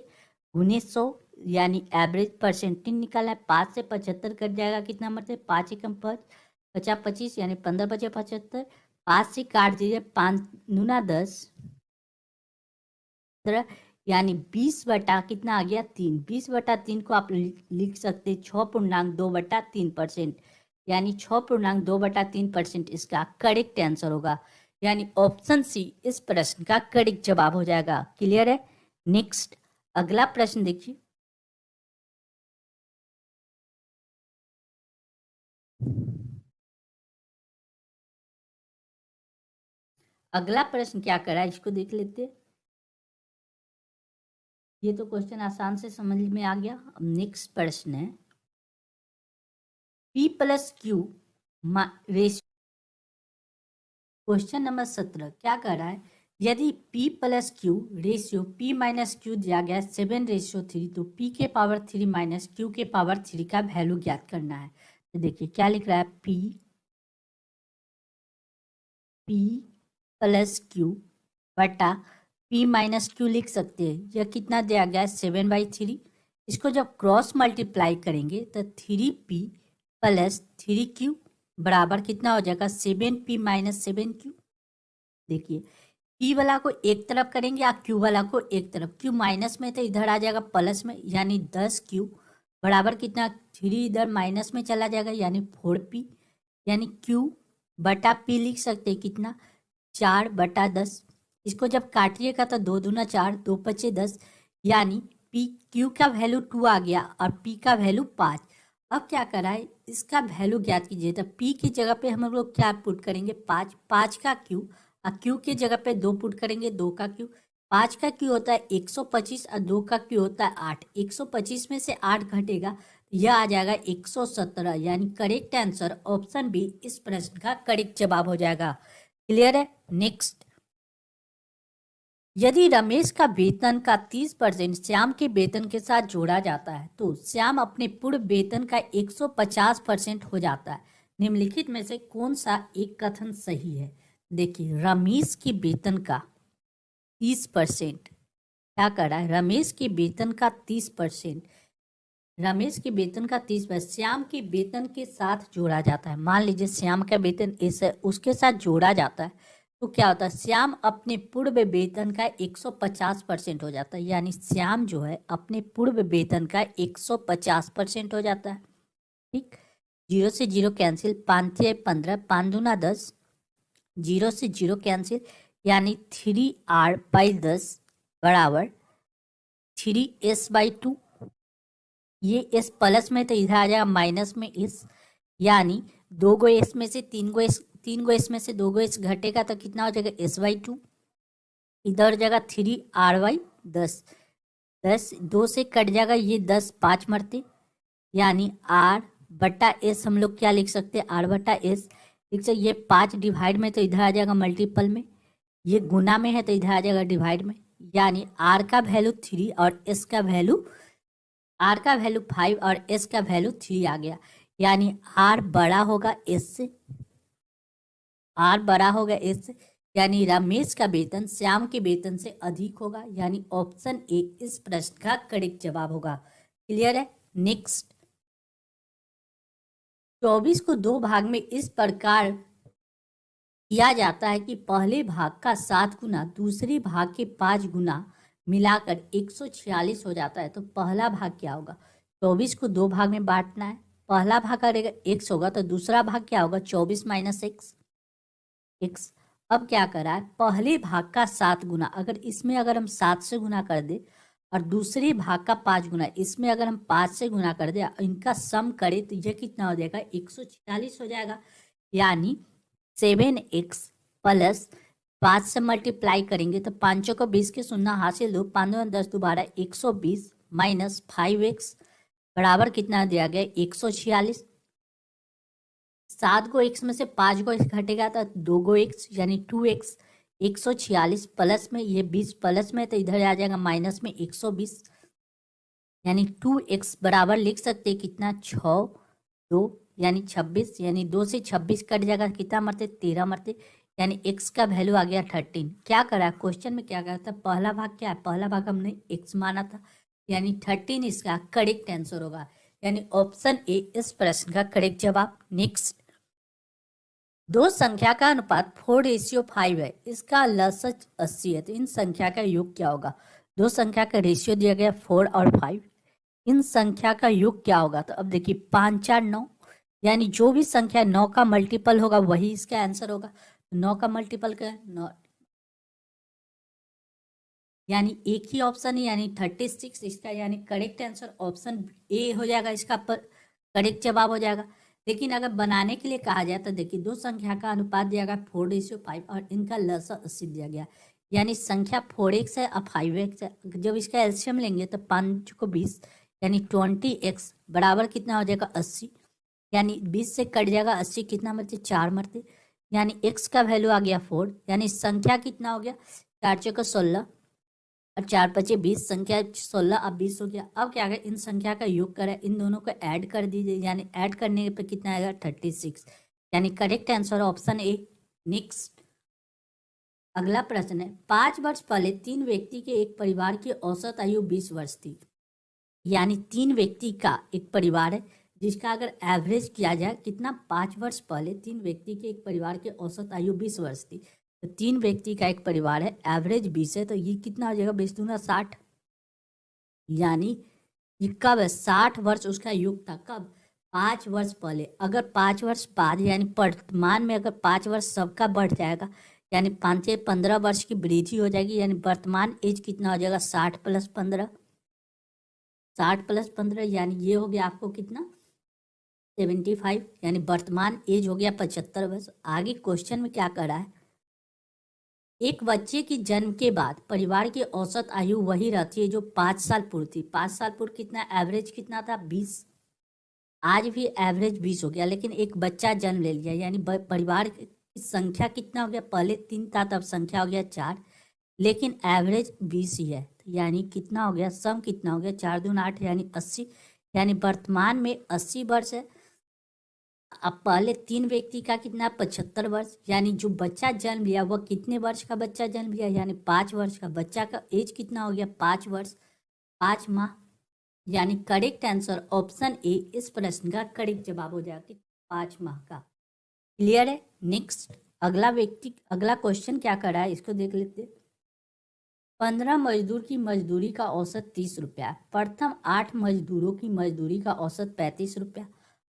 गुने 100 यानी एवरेज परसेंटेज निकाला है। 5 से 75 कट जाएगा, कितना मतलब? 5 एकम 5, 50 25 यानी 15 बचे 75। 5 से काट दीजिए, 5 दूना 10 यानी 20 बटा कितना आ गया? 3। 20 बटा 3 को आप लिख सकते 6.2/3%, यानी 6.2/3% इसका करेक्ट आंसर होगा। यानी ऑप्शन सी इस प्रश्न का करेक्ट जवाब हो जाएगा। क्लियर है? नेक्स्ट अगला प्रश्न देखिए। अगला प्रश्न क्या कर रहा है इसको देख लेते हैं। ये तो क्वेश्चन आसान से समझ में आ गया। अब नेक्स्ट प्रश्न है P + Q ratio. Question number 17 क्या कर रहा है? यदि P + Q ratio P - Q दिया गया 7:3 तो P के पावर 3 - Q के पावर 3 का वैल्यू ज्ञात करना है। तो देखिए क्या लिख रहा है? P + Q बटा P - Q लिख सकते हैं। यह कितना दिया गया है? 7/3। इसको जब क्रॉस मल्टीप्लाई करेंगे तो 3P + 3Q बराबर कितना हो जाएगा? 7P - 7Q। देखिए P वाला को एक तरफ करेंगे या Q वाला को एक तरफ। Q माइनस में तो इधर आ जाएगा प्लस में, यानी 10Q बराबर कितना? 3 इधर माइनस में चला जाएगा यानी 4P, यानी Q बटा P लिख सकते हैं कितना? 4/10। इसको जब काटिएगा तो 2 दूना 4, 2 पचे 10, यानी P Q का वैल्यू 2 आ गया और P का वैल्यू 5। अब क्या करा है? इसका वैल्यू ज्ञात कीजिए। तो P की जगह पे हम लोग क्या पुट करेंगे? 5। 5 का Q और Q की जगह पे 2 पुट करेंगे। 2 का Q। 5 का Q होता है 125 और 2 का Q होता है 8। 125 में से 8 घटेगा, यह आ जाएगा 117, यानी करेक्ट आंसर ऑप्शन बी इस प्रश्न का करेक्ट जवाब हो जाएगा। क्लियर है? नेक्स्ट यदि रमेश का वेतन का 30% श्याम के वेतन के साथ जोड़ा जाता है तो श्याम अपने पूर्व वेतन का 150% हो जाता है। निम्नलिखित में से कौन सा एक कथन सही है? देखिए रमेश के वेतन का 30%, क्या कर रहा है? रमेश के वेतन का 30%, रमेश के वेतन का 30% श्याम के वेतन के साथ जोड़ा जाता है। मान लीजिए श्याम का वेतन ऐसे उसके साथ जोड़ा जाता है तो क्या होता है? श्याम अपने पूर्व वेतन का 150% हो जाता है, यानी श्याम जो है अपने पूर्व वेतन का 150% हो जाता है। ठीक, 0 से 0 कैंसिल, 5 से 15, 5 दूना 10, 0 से 0 कैंसिल, यानी 3R/10 बराबर 3S/2। ये S प्लस में तो इधर आ जाएगा माइनस में S, यानी 2 गो S में से 3 गो S, 3 गो S में से 2 गो S घटेगा तो कितना हो जाएगा? S/2। इधर जाएगा 3R/10, 10 2 से कट जाएगा, ये 10 5 मरते, यानी R/S हम लोग क्या लिख सकते हैं? R/S लिख सकते। ये 5 डिवाइड में तो इधर आ जाएगा मल्टीपल में, ये गुना में है तो इधर आ जाएगा डिवाइड में, यानी R का वैल्यू 3 और S का वैल्यू, R का वैल्यू 5 और S का वैल्यू 3 आ गया, यानी R बड़ा होगा S से, R बड़ा होगा S से, यानी रमेश का वेतन श्याम के वेतन से अधिक होगा, यानी ऑप्शन ए इस प्रश्न का करेक्ट जवाब होगा। क्लियर है? नेक्स्ट 24 को 2 भाग में इस प्रकार किया जाता है कि पहले भाग का 7 गुना दूसरे भाग के 5 गुना मिलाकर 146 हो जाता है। तो पहला भाग क्या होगा? 24 को 2 भाग में बांटना है। पहला भाग अगर x होगा तो दूसरा भाग क्या होगा? 24 - x। अब क्या करा है? पहले भाग का 7 गुना, अगर इसमें अगर हम 7 से गुना कर दे और दूसरे भाग का 5 गुना इसमें अगर हम 5 से गुना कर दे, इनका सम करें तो यह कितना हो जाएगा? 146 हो जाएगा, यानी 7x + 5 से मल्टीप्लाई करेंगे तो 5 को 20 के शून्य हासिल दो, 5 10 दोबारा 120 माइनस 5x बराबर कितना दिया गया 146। 7 को x में से 5 को x घटेगा तो 2 को x यानी 2x 146 प्लस में ये 20 प्लस में तो इधर आ जाएगा माइनस में 120 यानी 2x बराबर लिख सकते हैं कितना 6 2 यानी 26 यानी 2 से 26 कट जाएगा कितना मरते 13 मरते यानी x का वैल्यू आ गया 13। क्या करा क्वेश्चन में क्या करा था पहला भाग क्या है पहला भाग हमने x माना था यानी 13 इसका करेक्ट आंसर होगा यानी ऑप्शन ए इस प्रश्न का करेक्ट जवाब। नेक्स्ट दो संख्या का अनुपात 4:5 है इसका लसच 80 है तो इन संख्या का योग क्या होगा। दो संख्या का रेशियो दिया गया 4 और 5 इन संख्या का योग क्या होगा तो अब देखिए 5 4 9 यानी जो भी संख्या 9 का मल्टीपल होगा वही इसका आंसर होगा। 9 का मल्टीपल क्या है 9 यानी एक ही ऑप्शन है यानी 36 इसका यानी करेक्ट आंसर ऑप्शन ए हो जाएगा इसका करेक्ट जवाब हो जाएगा। लेकिन अगर बनाने के लिए कहा जाए तो देखिए दो संख्या का अनुपात दिया गया 4:5 और इनका लसा 80 दिया गया यानी संख्या 4x है और 5x है। जब इसका एलसीएम लेंगे तो 5 को 20 यानी 20x बराबर कितना हो जाएगा 80 यानी 20 से कट जाएगा 80 कितना मरते 4 मरते यानी x का वैल्यू आ गया 4 यानी संख्या कितना हो गया 4 चौका 16 और 4 5 20 संख्या 16 अब 20 हो गया। अब क्या है इन संख्या का योग करें इन दोनों को ऐड कर दीजिए यानी ऐड करने पे कितना आएगा 36 यानी correct answer option A. Next अगला प्रश्न है 5 वर्ष पहले 3 व्यक्ति के एक परिवार की औसत आयु 20 वर्ष थी यानी 3 व्यक्ति का एक परिवार है जिसका अगर एवरेज किया जाए कितना 5 वर्ष पहले 3 व्यक्ति के एक परिवार की औसत आयु 20 वर्ष थी तो 3 व्यक्ति का एक परिवार है एवरेज 20 है तो ये कितना हो जाएगा 20 दूना 60 यानी ये कब है 60 वर्ष उसका युग था कब 5 वर्ष पहले। अगर 5 वर्ष बाद यानी वर्तमान में अगर 5 वर्ष सबका बढ़ जाएगा यानी 5 से 15 वर्ष की वृद्धि हो जाएगी यानी वर्तमान एज कितना हो जाएगा 60 + 15 60 + 15 यानी ये हो गया आपको कितना 75 यानी वर्तमान एज हो गया 75 वर्ष। आगे क्वेश्चन में क्या कर रहा है एक बच्चे की जन्म के बाद परिवार की औसत आयु वही रहती है जो 5 साल पूर्व थी। 5 साल पूर्व कितना एवरेज कितना था 20 आज भी एवरेज 20 हो गया लेकिन एक बच्चा जन्म ले लिया यानी परिवार की संख्या कितना हो गया पहले 3 था तब संख्या हो गया 4 लेकिन एवरेज 20 ही है यानी कितना हो गया सम कितना हो गया 4 दूनी 8 यानी 80 यानी वर्तमान में 80 वर्ष है। अब पहले 3 व्यक्ति का कितना 75 वर्ष यानी जो बच्चा जन्म लिया वह कितने वर्ष का बच्चा जन्म लिया यानी 5 वर्ष का बच्चा का एज कितना हो गया 5 वर्ष 5 माह यानी करेक्ट आंसर ऑप्शन ए इस प्रश्न का करेक्ट जवाब हो जाएगा 5 माह का। क्लियर है। नेक्स्ट अगला क्वेश्चन क्या कर रहा है इसको देख लेते। 15 मजदूर की मजदूरी का औसत 30 रुपया प्रथम 8 मजदूरों की मजदूरी का औसत 35 रुपया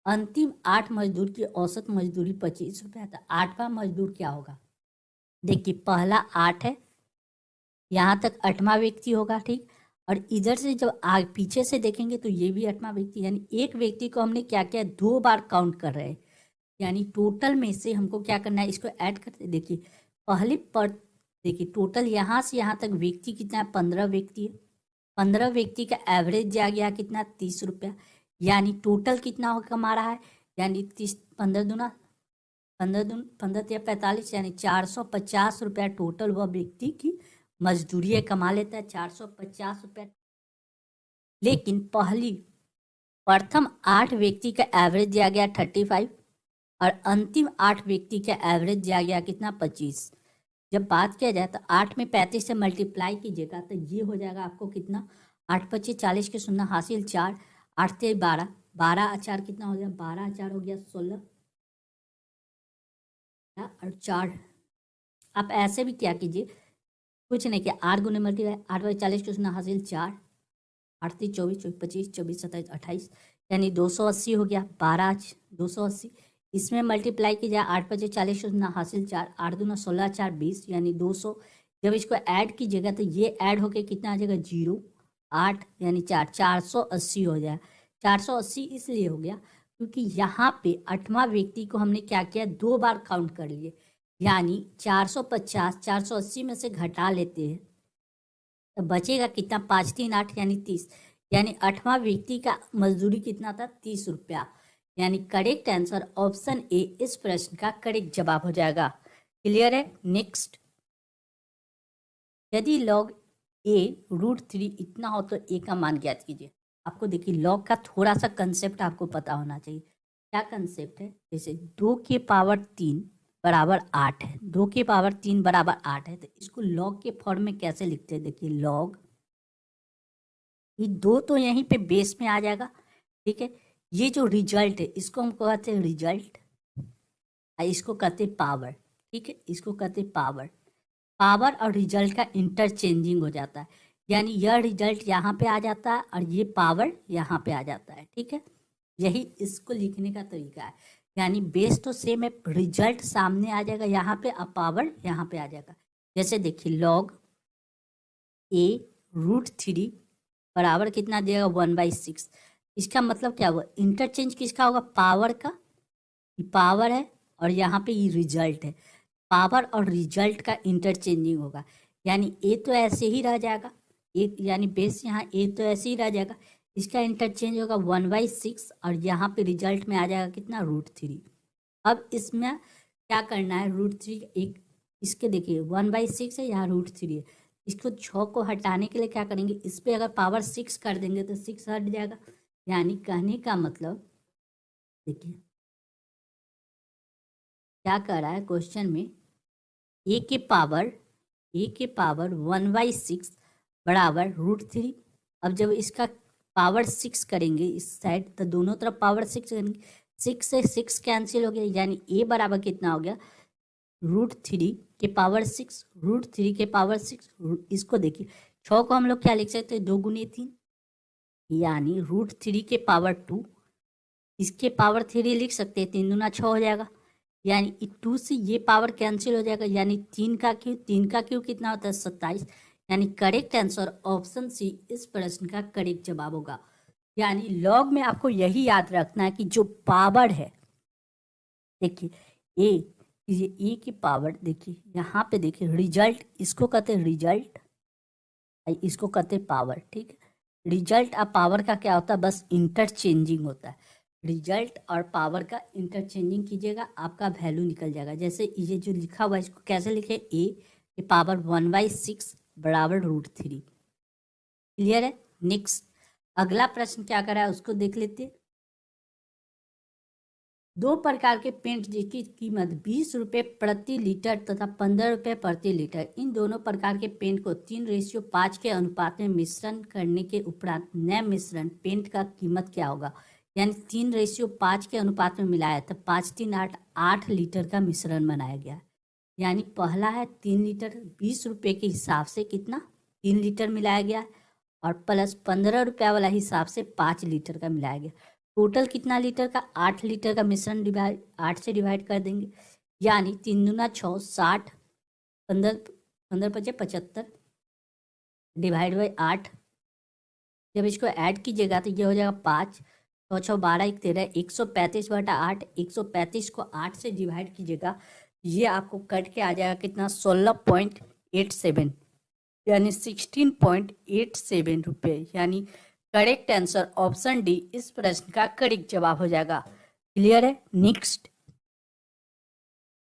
अंतिम 8 मजदूर की औसत मजदूरी 25 रुपया था। 8वां मजदूर क्या होगा देखिए पहला 8 है यहाँ तक 8वां व्यक्ति होगा ठीक और इधर से जब आगे पीछे से देखेंगे तो ये भी 8वां व्यक्ति यानी एक व्यक्ति को हमने क्या किया 2 बार काउंट कर रहे हैं यानी टोटल में से हमको क्या करना है इसको ऐड करते देखिए पहले पर देखिए टोटल यहाँ से यहाँ तक व्यक्ति कितना है 15 व्यक्ति है 15 व्यक्ति का एवरेज जा गया कितना 30 रुपया यानी टोटल कितना कमा रहा है यानी 15 दूना 15 45 यानी 450 रुपया टोटल वह व्यक्ति की मजदूरी कमा लेता है 450 रुपया। लेकिन प्रथम 8 व्यक्ति का एवरेज दिया गया 35 और अंतिम 8 व्यक्ति का एवरेज दिया गया कितना 25। जब बात किया जाए तो 8 में 35 से मल्टीप्लाई कीजिएगा तो ये हो जाएगा आपको कितना 8 25 40 के शून्य हासिल 4 8 से 12 12 4 कितना हो गया 12 4 हो गया 16 और 4। आप ऐसे भी क्या कीजिए कुछ नहीं किया 8 गुने मल्टीप्लाई 8 बाई 40 के शून्य हासिल 4 8 3 24 25 24 27 28 यानी 280 हो गया 12 280 इसमें मल्टीप्लाई की जाए 8 25 40 के शून्य हासिल 4 8 दूना 16 4 20 यानी 200। जब इसको ऐड कीजिएगा तो ये ऐड होके कितना आ जाएगा 0 8 यानी 4 480 हो जाए 480 इसलिए हो गया क्योंकि यहाँ पे 8वां व्यक्ति को हमने क्या किया 2 बार काउंट कर लिए यानी 450 480 में से घटा लेते हैं तो बचेगा कितना, 5 3 8 यानी 30। यानी 8वां व्यक्ति का मजदूरी कितना था, 30 रुपया। यानी करेक्ट आंसर ऑप्शन ए इस प्रश्न का करेक्ट जवाब हो जाएगा। क्लियर है। नेक्स्ट, यदि log a √3 इतना हो तो a का मान ज्ञात कीजिए। आपको देखिए log का थोड़ा सा कंसेप्ट आपको पता होना चाहिए। क्या कंसेप्ट है, जैसे 2 की पावर 3 बराबर 8 है, 2 की पावर 3 बराबर 8 है, तो इसको log के फॉर्म में कैसे लिखते हैं। देखिए log, ये 2 तो यहीं पे बेस में आ जाएगा, ठीक है। ये जो रिजल्ट है इसको हम कहते हैं रिजल्ट, इसको कहते हैं पावर, ठीक है, इसको कहते हैं पावर। पावर और रिजल्ट का इंटरचेंजिंग हो जाता है, यानी यह रिजल्ट यहाँ पे आ जाता है और ये पावर यहाँ पे आ जाता है, ठीक है। यही इसको लिखने का तरीका है। यानी बेस तो सेम है, रिजल्ट सामने आ जाएगा यहाँ पे, अब पावर यहाँ पे आ जाएगा। जैसे देखिए log a √3 बराबर कितना देगा, 1/6। इसका मतलब क्या हुआ, इंटरचेंज किसका होगा, पावर का। पावर है और यहाँ पे ये रिजल्ट है, पावर और रिजल्ट का इंटरचेंजिंग होगा। यानी ए तो ऐसे ही रह जाएगा, एक यानी बेस यहाँ ए तो ऐसे ही रह जाएगा, इसका इंटरचेंज होगा 1/6 और यहाँ पे रिजल्ट में आ जाएगा कितना, √3। अब इसमें क्या करना है, √3 एक, इसके देखिए 1/6 है, यहाँ √3 है। इसको 6 को हटाने के लिए क्या करेंगे, इस पर अगर पावर 6 कर देंगे तो 6 हट जाएगा। यानी कहने का मतलब, देखिए क्या कर रहा है क्वेश्चन में, ए के पावर 1/6 बराबर √3। अब जब इसका पावर 6 करेंगे इस साइड तो दोनों तरफ पावर 6 करेंगे, 6 से 6 कैंसिल हो गया, यानी ए बराबर कितना हो गया, √3 के पावर 6, √3 के पावर 6। इसको देखिए 6 को हम लोग क्या लिख सकते हैं, 2 गुने 3, यानी √3 के पावर 2, इसके पावर 3 लिख सकते हैं, 3 दूना 6 हो जाएगा। यानी 2 से ये पावर कैंसिल हो जाएगा, यानी 3 का क्यू कितना होता है, 27। यानी करेक्ट आंसर ऑप्शन सी इस प्रश्न का करेक्ट जवाब होगा। यानी लॉग में आपको यही याद रखना है कि जो पावर है, देखिए ये ए की पावर, देखिए यहाँ पे देखिए रिजल्ट, इसको कहते हैं रिजल्ट, इसको कहते हैं पावर, ठीक है। रिजल्ट और पावर का क्या होता है, बस इंटरचेंजिंग होता है। रिजल्ट और पावर का इंटरचेंजिंग कीजिएगा, आपका वैल्यू निकल जाएगा। जैसे ये जो लिखा हुआ है इसको कैसे लिखे, ए की पावर 1/6 बराबर √3। क्लियर है। नेक्स्ट, अगला प्रश्न क्या करा है उसको देख लेते हैं। 2 प्रकार के पेंट जिसकी कीमत 20 रुपये प्रति लीटर तथा 15 रुपये प्रति लीटर, इन दोनों प्रकार के पेंट को 3:5 के अनुपात में मिश्रण करने के उपरांत नए मिश्रण पेंट का कीमत क्या होगा। यानी 3:5 के अनुपात में मिलाया तो 5 3 8 8 लीटर का मिश्रण बनाया गया। यानी पहला है 3 लीटर, 20 रुपये के हिसाब से कितना, 3 लीटर मिलाया गया, और प्लस 15 रुपया वाला हिसाब से 5 लीटर का मिलाया गया। टोटल कितना लीटर का, 8 लीटर का मिश्रण 8 से डिवाइड कर देंगे। यानी 3 दूना 6, 60, 15 15 पचे 75 डिवाइड बाई 8। जब इसको ऐड कीजिएगा तो ये हो जाएगा 5 6 6 12 1 13, 135/8। 135 को 8 से डिवाइड कीजिएगा, ये आपको कट के आ जाएगा कितना, 16.87, यानी 16.87 रुपये। यानी करेक्ट आंसर ऑप्शन डी इस प्रश्न का करेक्ट जवाब हो जाएगा। क्लियर है। नेक्स्ट,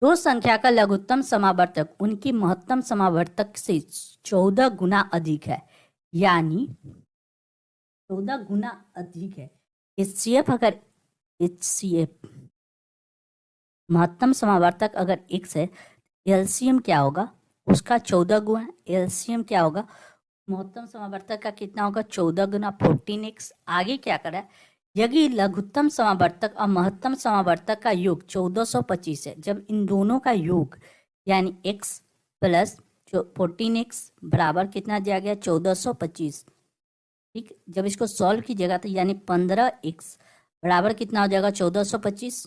दो संख्या का लघुत्तम समावर्तक उनकी महत्तम समावर्तक से 14 गुना अधिक है, यानी 14 गुना अधिक है। HCF अगर HCF महत्तम समावर्तक अगर x है, LCM क्या होगा उसका 14 गुना, LCM क्या होगा महत्तम समावर्तक का कितना होगा, 14 गुना 14x। आगे क्या करा है, यदि लघुत्तम समावर्तक और महत्तम समावर्तक का योग 1425 है, जब इन दोनों का योग यानी x प्लस 14x बराबर कितना दिया गया, 1425, ठीक। जब इसको सॉल्व कीजिएगा तो यानी 15x बराबर कितना हो जाएगा, 1425।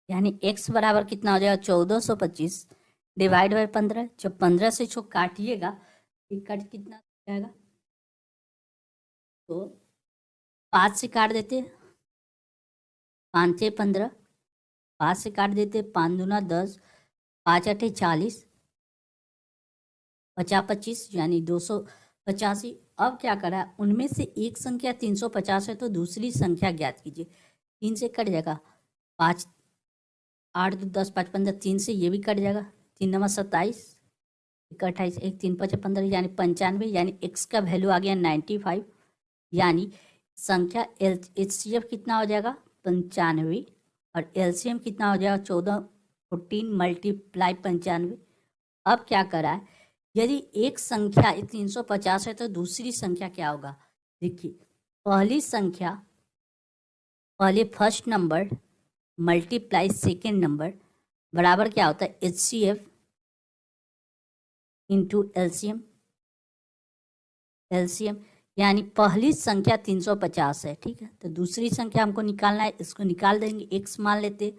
यानी x बराबर कितना हो जाएगा, 1425 डिवाइड बाई 15। जब 15 से इसको काटिएगा, कट कितना जाएगा, तो 5 से काट देते, 5 से 15, 5 से काट देते, 5 दूना 10, 5 अठे 40, 50 25 यानी 285। अब क्या करा, उनमें से एक संख्या 350 है तो दूसरी संख्या ज्ञात कीजिए। 3 से कट जाएगा 5, 8 2 10, 5 15, 3 से ये भी कट जाएगा, 3 नंबर 27, 28, 1 3 5 15 यानी 95, यानी x का वैल्यू आ गया 95। यानी संख्या HCF कितना हो जाएगा 95 और LCM कितना हो जाएगा 14 मल्टीप्लाई 95। अब क्या करा है, यदि एक संख्या 350 है तो दूसरी संख्या क्या होगा। देखिए पहली संख्या, पहले first number multiply second number बराबर क्या होता है HCF इंटू LCM। यानी पहली संख्या 350 है, ठीक है, तो दूसरी संख्या हमको निकालना है, इसको निकाल देंगे, x मान लेते,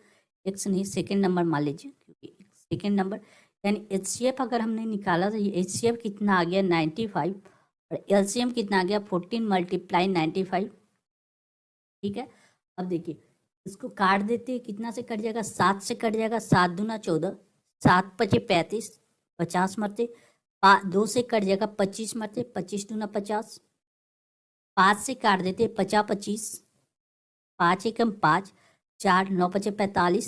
x नहीं सेकेंड नंबर मान लीजिए क्योंकि सेकेंड नंबर, यानी HCF अगर हमने निकाला तो ये HCF कितना आ गया 95 और LCM कितना आ गया 14 मल्टीप्लाई 95, ठीक है। अब देखिए इसको काट देते, कितना से कट जाएगा 7 से कट जाएगा, 7 दूना 14, 7 पचे 35, 50 मरते, 2 से कट जाएगा 25 मरते, 25 दूना 50, 5 से काट देते 50 25, 5 एकम 5, 4 9 पचे 45,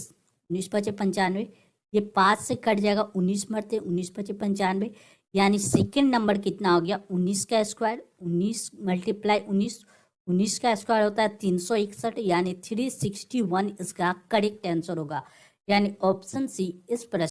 19 पचे 95, ये 5 से कट जाएगा 19 मरते, 19 पचे 95, यानी सेकेंड नंबर कितना हो गया 19 का स्क्वायर, 19 मल्टीप्लाई 19, 19 का स्क्वायर होता है 361, यानी 361 इसका करेक्ट आंसर होगा। यानी ऑप्शन सी इस प्रश्न